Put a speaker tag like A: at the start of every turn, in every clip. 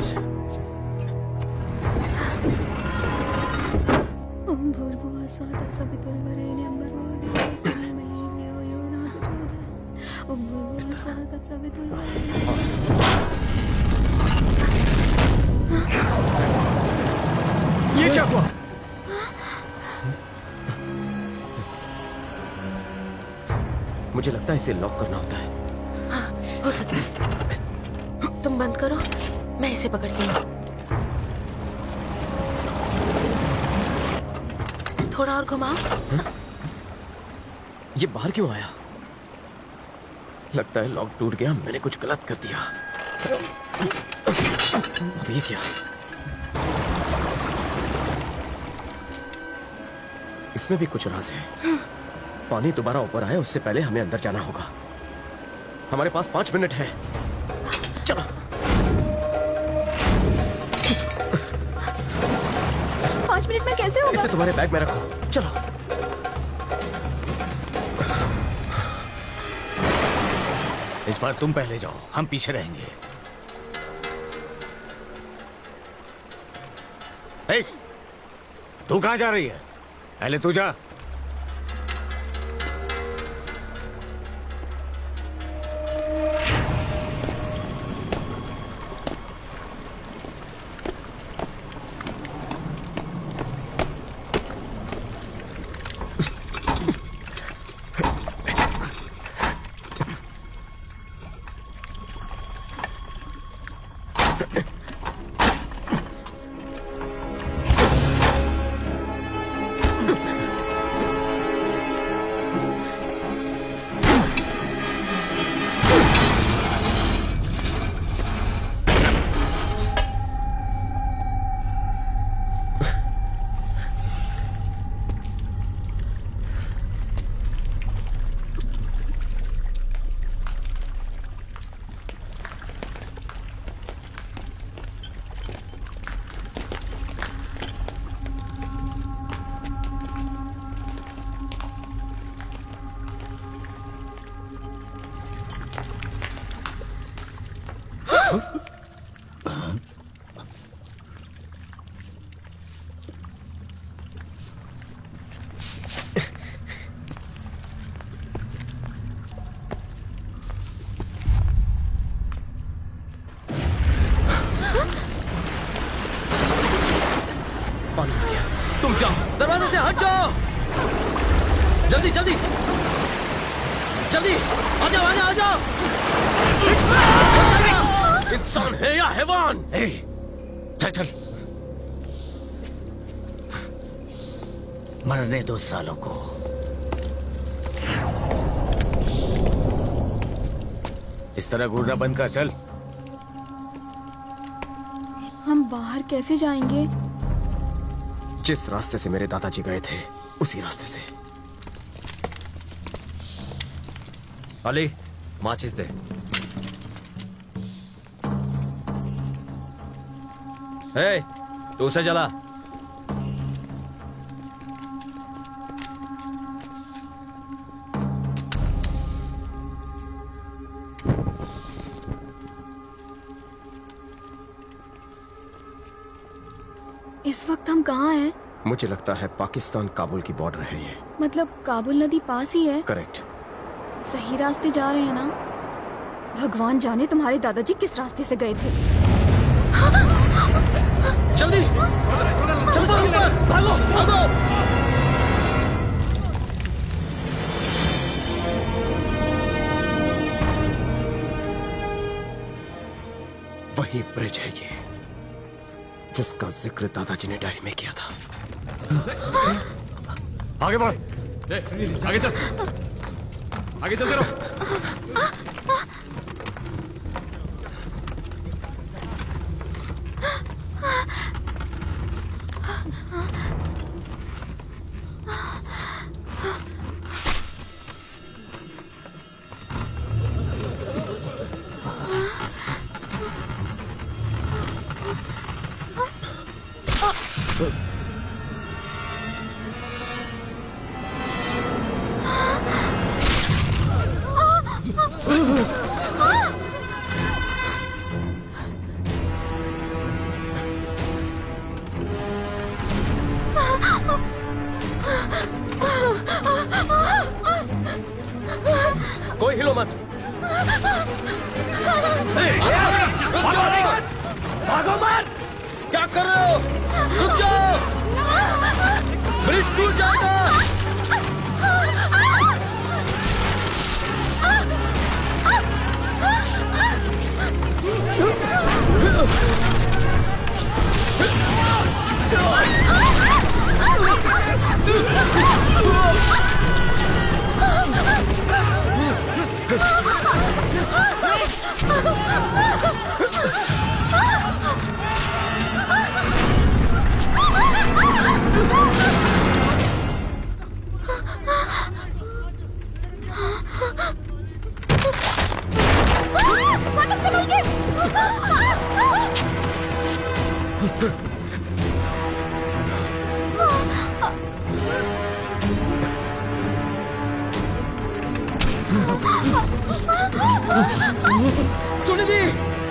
A: से।
B: ओम भूर्भुवः स्वः तत्सवितुर्वरेण्यं भर्गो देवस्य धीमहि धियो यो न प्रचोदयात्। ओम भूर्भुवः स्वः तत्सवितुर्वरेण्यं।
A: ये क्या हुआ? मुझे लगता है इसे लॉक करना होता है।
C: हाँ, हो सकता है। तुम बंद करो, मैं इसे पकड़ती हूँ। थोड़ा और घुमाओ।
A: ये बाहर क्यों आया? लगता है लॉक टूट गया, मैंने कुछ गलत कर दिया। अब ये क्या? इसमें भी कुछ राज है। पानी दोबारा ऊपर आए उससे पहले हमें अंदर जाना होगा। हमारे पास 5 मिनट है। चलो।
B: 5 मिनट में कैसे होगा?
A: इसे तुम्हारे बैग में रखो। चलो।
D: इस बार तुम पहले जाओ, हम पीछे रहेंगे। ए, तू कहां जा रही है? पहले तू जा।
A: पानी आ गया। तुम जाओ, दरवाजे से हट जाओ। जल्दी जल्दी जल्दी, आ जाओ आ जाओ आ जाओ। इंसान है या हैवान?
D: ए, चल चल। मरने दो सालों को। इस तरह घूरना बंद कर। चल।
B: हम बाहर कैसे जाएंगे?
A: जिस रास्ते से मेरे दादाजी गए थे उसी रास्ते से। अली, माचिस दे। हे, तू उसे जला।
B: इस वक्त हम कहाँ हैं?
A: मुझे लगता है पाकिस्तान काबुल की बॉर्डर है ये।
B: मतलब काबुल नदी पास ही है?
A: करेक्ट।
B: सही रास्ते जा रहे हैं ना? भगवान जाने तुम्हारे दादाजी किस रास्ते से गए थे।
A: जल्दी चलो ऊपर, भागो भागो। वही ब्रिज है ये जिसका जिक्र दादाजी ने डायरी में किया था।
D: आगे बढ़।
E: आगे चल, आगे चलते रहो।
A: कोई हिलो मत।
D: भागो मत!
A: क्या कर रहे हो? रुक जाओ, ब्रिज टूट जाएगा। सुनिधि,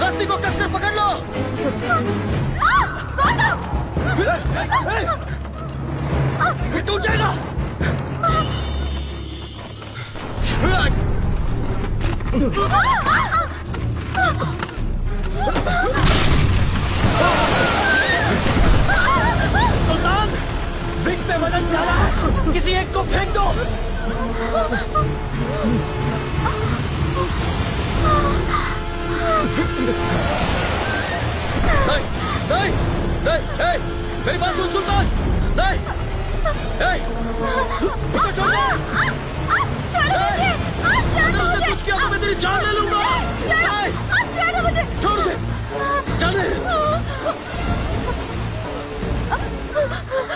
A: रस्सी को कसकर पकड़ लो। ये टूट जाएगा।
D: सुल्तान, ब्रिज पे वजन ज्यादा है, किसी एक को फेंक दो।
A: नहीं, नहीं, नहीं, मेरी बात सुन सुल्तान। नहीं, उसको छोड़ दो। अगर उसने कुछ किया तो मैं तेरी जान ले लूंगा। छोड़ दे, चल।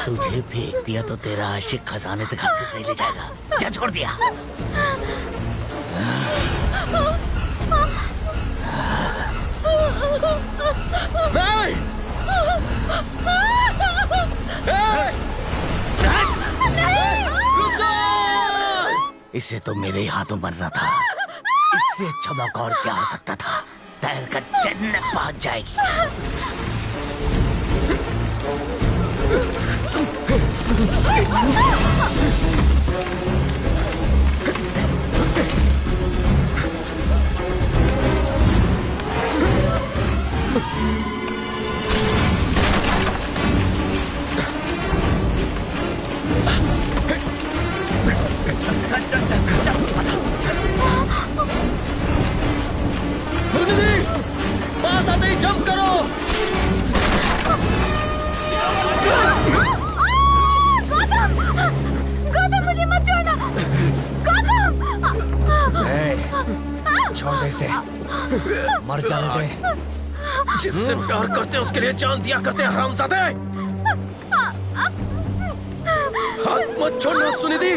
D: तुझे फेंक दिया तो तेरा आशिक खजाने दिखा के सही ले जाएगा। जा, छोड़ दिया। इसे तो मेरे ही हाथों मरना था। इससे अच्छा मौका और क्या हो सकता था? तैर कर जन्नत पहुंच जाएगी।
A: पास आते ही जंप करो।
B: गौतम, मुझे मत छोड़ना। गौतम,
D: छोड़ दे इसे, मर जाने दे।
A: जिससे प्यार करते हैं उसके लिए जान दिया करते हैं हरामजादे। हाथ मत छोड़ना सुनिधि।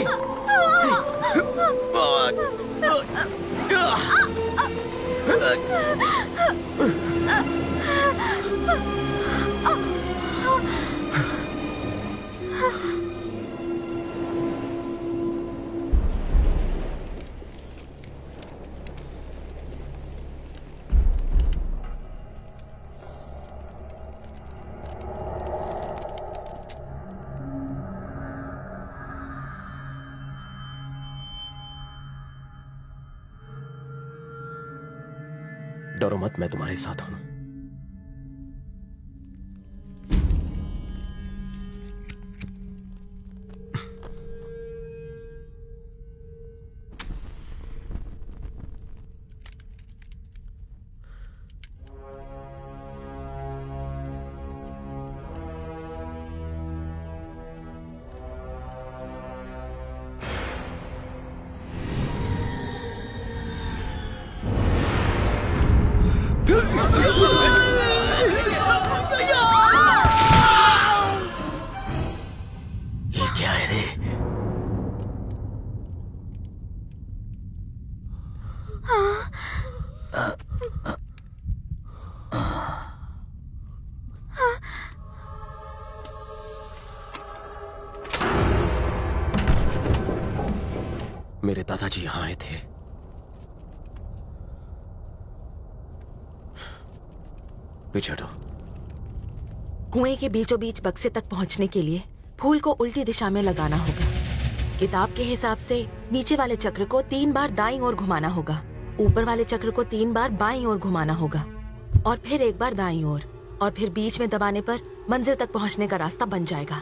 A: डरो मत, मैं तुम्हारे साथ हूं।
D: ये क्या है रे?
A: मेरे दादाजी यहां आए थे। पीछे हटो।
C: कुएं के बीचों बीच बक्से तक पहुंचने के लिए फूल को उल्टी दिशा में लगाना होगा। किताब के हिसाब से नीचे वाले चक्र को 3 बार दाईं ओर घुमाना होगा, ऊपर वाले चक्र को 3 बार बाईं ओर घुमाना होगा और फिर 1 बार दाईं ओर, और फिर बीच में दबाने पर मंजिल तक पहुंचने का रास्ता बन जाएगा।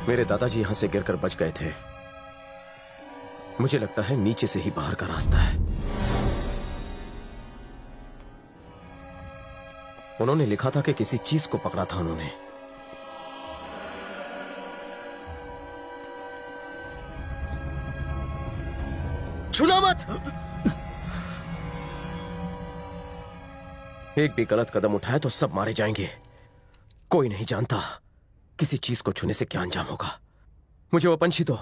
A: मेरे दादाजी यहां से गिरकर बच गए थे। मुझे लगता है नीचे से ही बाहर का रास्ता है। उन्होंने लिखा था कि किसी चीज को पकड़ा था उन्होंने। छूना मत! एक भी गलत कदम उठाए तो सब मारे जाएंगे। कोई नहीं जानता किसी चीज को छूने से क्या अंजाम होगा। मुझे वो पंछी दो।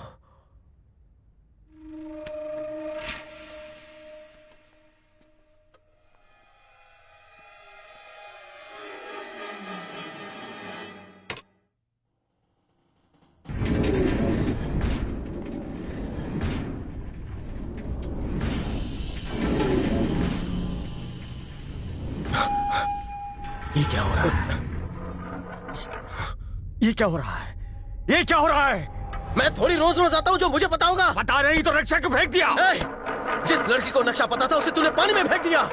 D: ये क्या हो रहा है? ये क्या हो रहा है? ये क्या हो रहा है?
A: मैं थोड़ी रोज रोज आता हूं जो मुझे पता होगा।
D: पता नहीं तो नक्शा क्यों फेंक दिया?
A: जिस लड़की को नक्शा पता था उसे तूने पानी में फेंक दिया।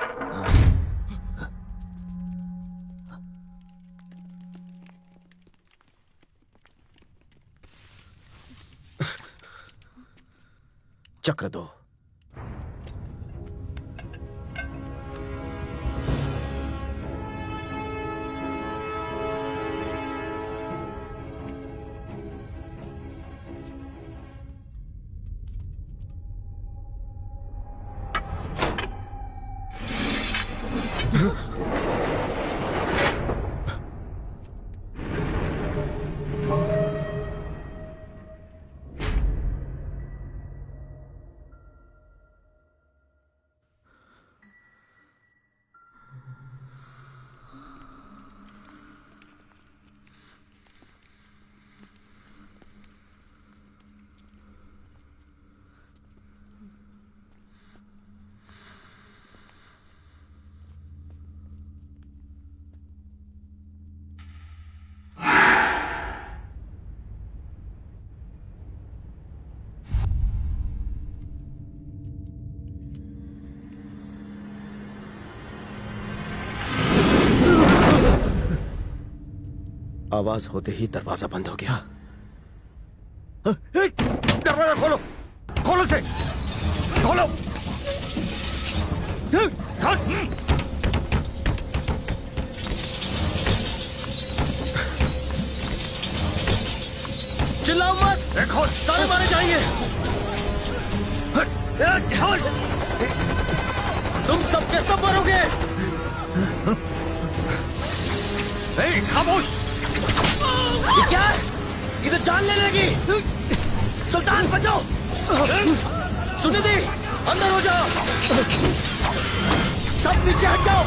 A: चक्र दो। आवाज होते ही दरवाजा बंद हो गया।
D: दरवाजा खोलो, खोलो से, खोलो।
A: चिल्लाओ मत,
D: देखो
A: सारे मारे जाएंगे। तुम सबके सब मरोगे।
D: खामोश।
A: ये क्या है? इधर जान ले लेगी। सुल्तान बचाओ। सुनिधि अंदर हो जाओ।
D: सब नीचे हट जाओ।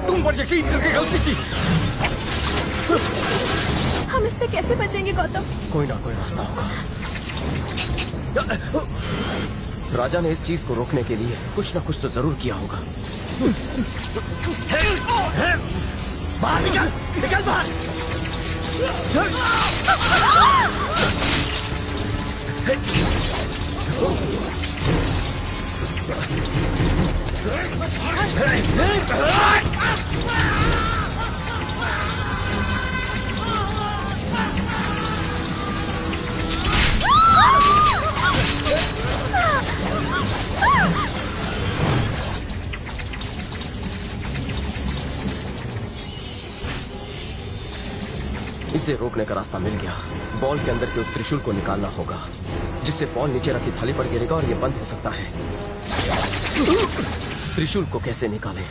D: तुम पर यकीन करके गलती की।
B: हम इससे कैसे बचेंगे गौतम?
A: कोई ना कोई रास्ता होगा। राजा ने इस चीज को रोकने के लिए कुछ ना कुछ तो जरूर किया होगा।
D: बाहर निकल, निकल बाहर।
A: इसे रोकने का रास्ता मिल गया। बॉल के अंदर के उस त्रिशूल को निकालना होगा, जिससे बॉल नीचे रखी थाली पर गिरेगा और ये बंद हो सकता है। त्रिशूल को कैसे निकालें?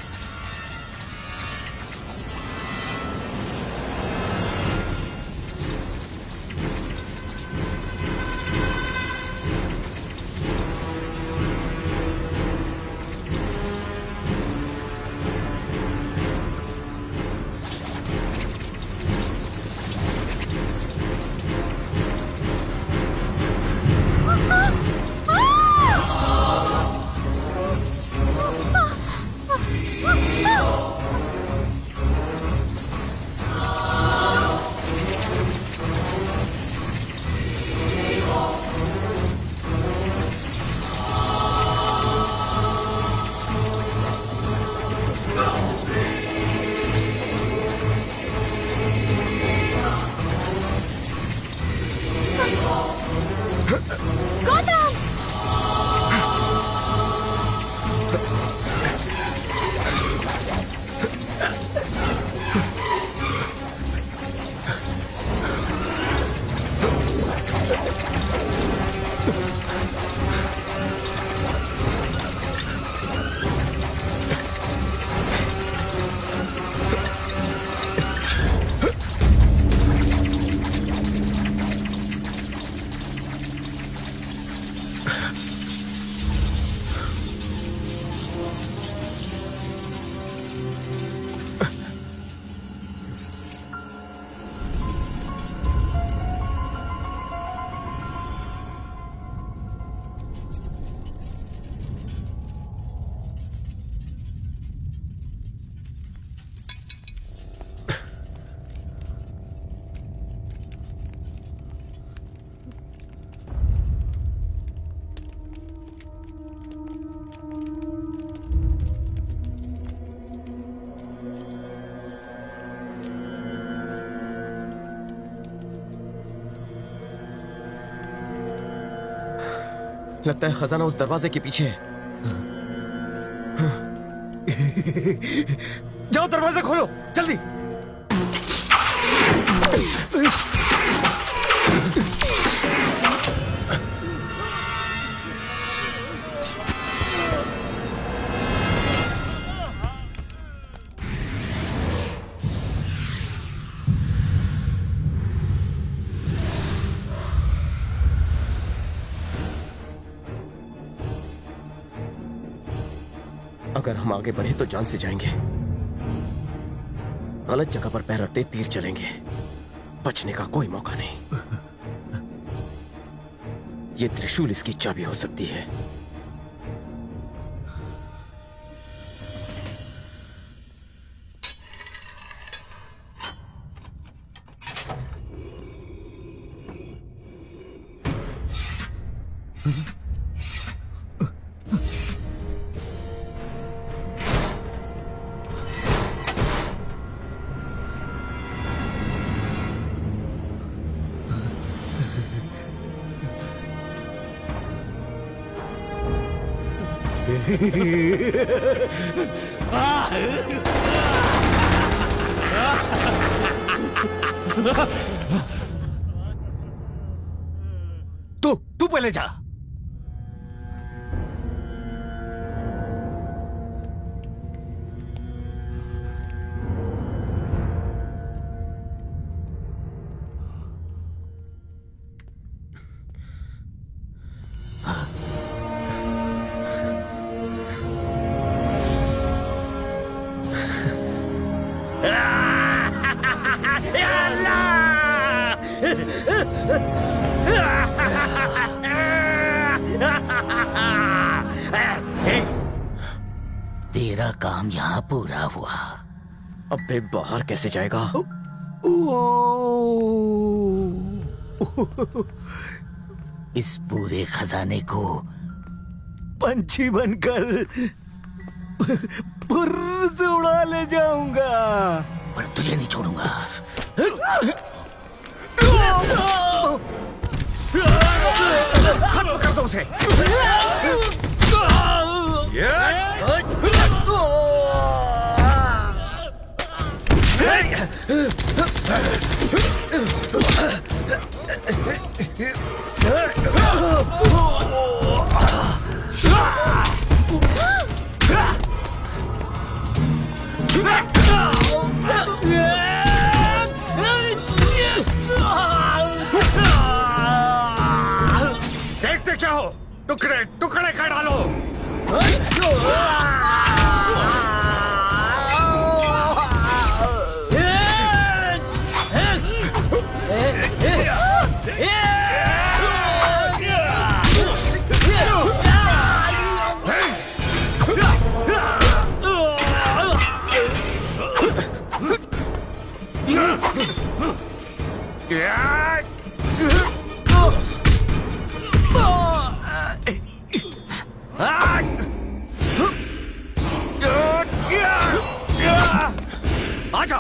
A: लगता है खजाना उस दरवाजे के पीछे है।
D: जाओ दरवाजा खोलो, जल्दी।
A: अगर हम आगे बढ़े तो जान से जाएंगे। गलत जगह पर पैर रखते तीर चलेंगे। बचने का कोई मौका नहीं। ये त्रिशूल इसकी चाबी हो सकती है।
D: तू पहले जा। तेरा काम यहाँ पूरा हुआ।
A: अबे बाहर कैसे जाएगा?
D: इस पूरे खजाने को पंछी बनकर फुर्र से उड़ा ले जाऊंगा, पर तुझे नहीं छोड़ूंगा। खत्म कर दो उसे। देखते क्या हो? टुकड़े टुकड़े कर डालो। आजा।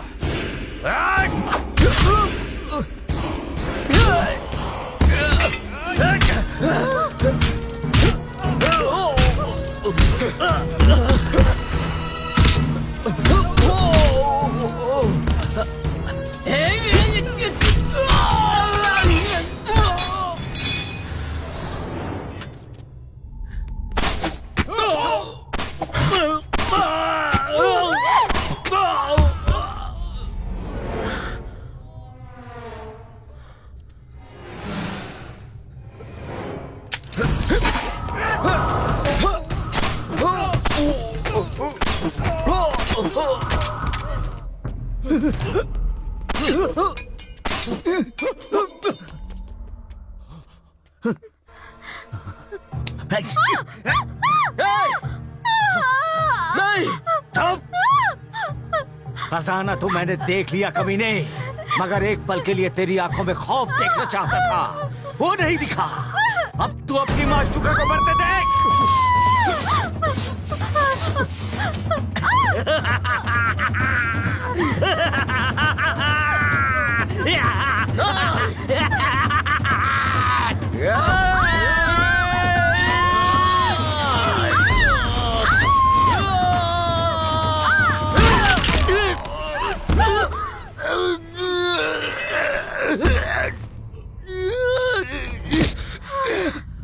D: खजाना तो मैंने देख लिया कमीने, मगर एक पल के लिए तेरी आंखों में खौफ देखना चाहता था, वो नहीं दिखा। अब तू अपनी माशूका को मरते देख।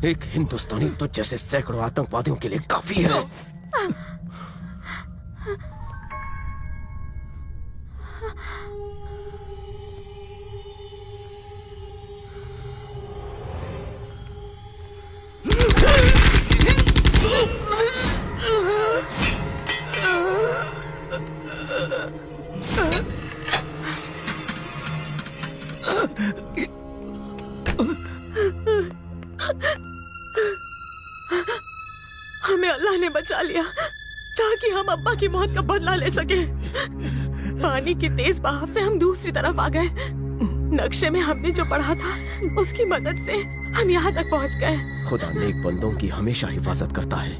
A: एक हिंदुस्तानी तो जैसे सैकड़ों आतंकवादियों के लिए काफी है।
C: हमें अल्लाह ने बचा लिया ताकि हम अब्बा की मौत का बदला ले सके। पानी की तेज बहाव से हम दूसरी तरफ आ गए। नक्शे में हमने जो पढ़ा था उसकी मदद से हम यहाँ तक पहुँच गए।
A: खुदा नेक बंदों की हमेशा हिफाजत करता है।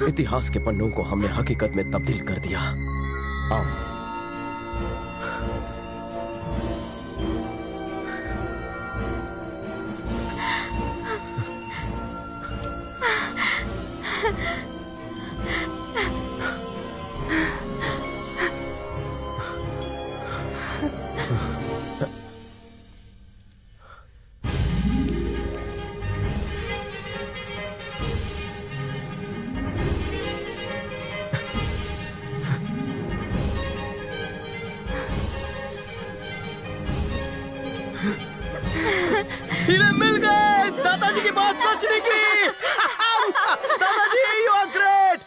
A: इतिहास के पन्नों को हमने हकीकत में तब्दील कर दिया। आओ।
F: हीरे मिल गए। दादाजी की बात सच निकली। दादाजी, यू आर ग्रेट।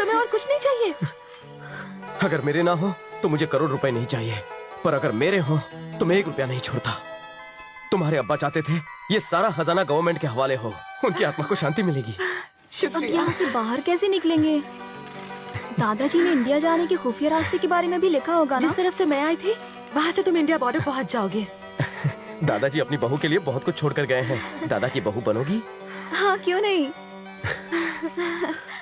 C: तुम्हें और कुछ नहीं चाहिए?
A: अगर मेरे ना हो तो मुझे करोड़ रुपए नहीं चाहिए, पर अगर मेरे हो तो मैं 1 रुपया नहीं छोड़ता। तुम्हारे अब्बा चाहते थे ये सारा खजाना गवर्नमेंट के हवाले हो, उनकी आत्मा को शांति मिलेगी।
B: अब
C: शुक्रिया।
B: यहाँ से बाहर कैसे निकलेंगे? दादाजी ने इंडिया जाने के खुफिया रास्ते के बारे में भी लिखा होगा ना?
C: जिस तरफ से मैं आई थी वहाँ से तुम इंडिया बॉर्डर पहुँच जाओगे।
A: दादाजी अपनी बहू के लिए बहुत कुछ छोड़ कर गए हैं। दादा की बहू बनोगी?
B: हाँ, क्यों नहीं।